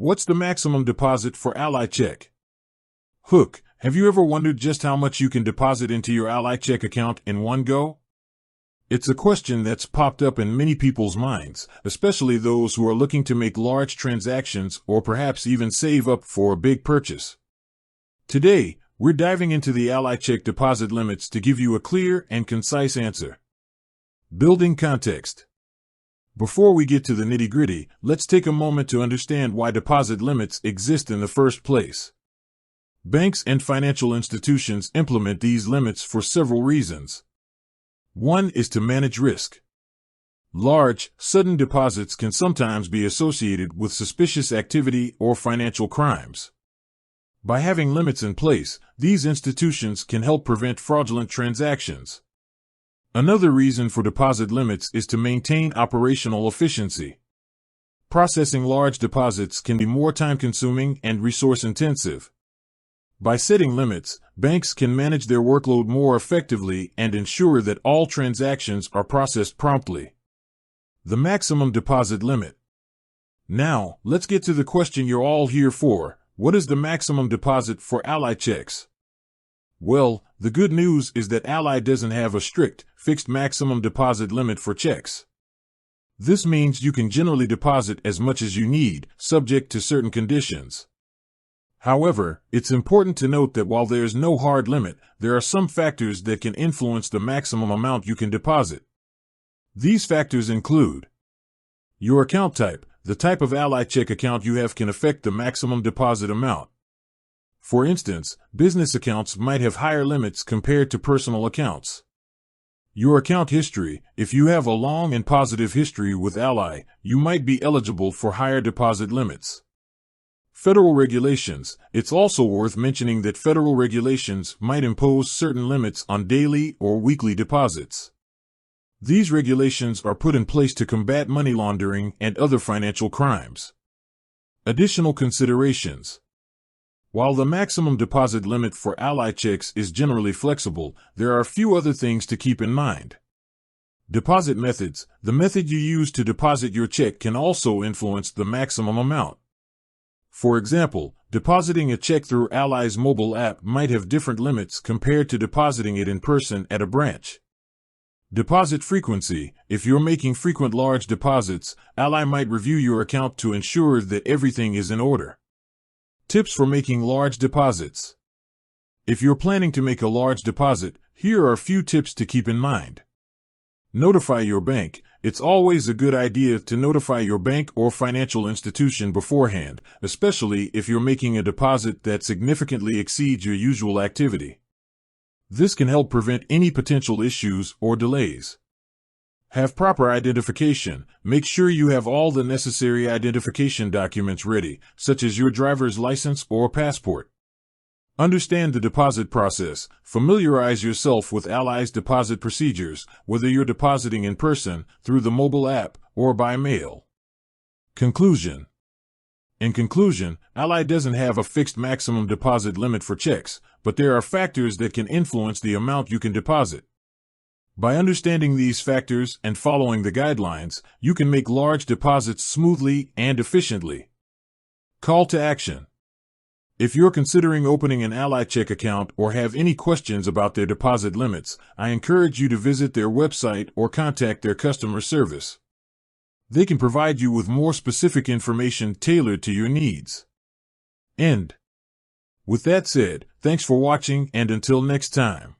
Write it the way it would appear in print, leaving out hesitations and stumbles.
What's the maximum deposit for Ally Check? Hook, have you ever wondered just how much you can deposit into your Ally Check account in one go? It's a question that's popped up in many people's minds, especially those who are looking to make large transactions or perhaps even save up for a big purchase. Today, we're diving into the Ally Check deposit limits to give you a clear and concise answer. Building context. Before we get to the nitty-gritty, let's take a moment to understand why deposit limits exist in the first place. Banks and financial institutions implement these limits for several reasons. One is to manage risk. Large, sudden deposits can sometimes be associated with suspicious activity or financial crimes. By having limits in place, these institutions can help prevent fraudulent transactions. Another reason for deposit limits is to maintain operational efficiency. Processing large deposits can be more time-consuming and resource-intensive. By setting limits, banks can manage their workload more effectively and ensure that all transactions are processed promptly. The maximum deposit limit. Now, let's get to the question you're all here for. What is the maximum deposit for Ally Checks? Well, the good news is that Ally doesn't have a strict, fixed maximum deposit limit for checks. This means you can generally deposit as much as you need, subject to certain conditions. However, it's important to note that while there is no hard limit, there are some factors that can influence the maximum amount you can deposit. These factors include your account type. The type of Ally Check account you have can affect the maximum deposit amount. For instance, business accounts might have higher limits compared to personal accounts. Your account history. If you have a long and positive history with Ally, you might be eligible for higher deposit limits. Federal regulations. It's also worth mentioning that federal regulations might impose certain limits on daily or weekly deposits. These regulations are put in place to combat money laundering and other financial crimes. Additional considerations. While the maximum deposit limit for Ally Checks is generally flexible, there are a few other things to keep in mind. Deposit methods. The method you use to deposit your check can also influence the maximum amount. For example, depositing a check through Ally's mobile app might have different limits compared to depositing it in person at a branch. Deposit frequency. If you're making frequent large deposits, Ally might review your account to ensure that everything is in order. Tips for making large deposits. If you're planning to make a large deposit, here are a few tips to keep in mind. Notify your bank. It's always a good idea to notify your bank or financial institution beforehand, especially if you're making a deposit that significantly exceeds your usual activity. This can help prevent any potential issues or delays. Have proper identification. Make sure you have all the necessary identification documents ready, such as your driver's license or passport. Understand the deposit process. Familiarize yourself with Ally's deposit procedures, whether you're depositing in person, through the mobile app, or by mail. Conclusion. In conclusion, Ally doesn't have a fixed maximum deposit limit for checks, but there are factors that can influence the amount you can deposit. By understanding these factors and following the guidelines, you can make large deposits smoothly and efficiently. Call to action. If you're considering opening an Ally Check account or have any questions about their deposit limits, I encourage you to visit their website or contact their customer service. They can provide you with more specific information tailored to your needs. End. With that said, thanks for watching, and until next time.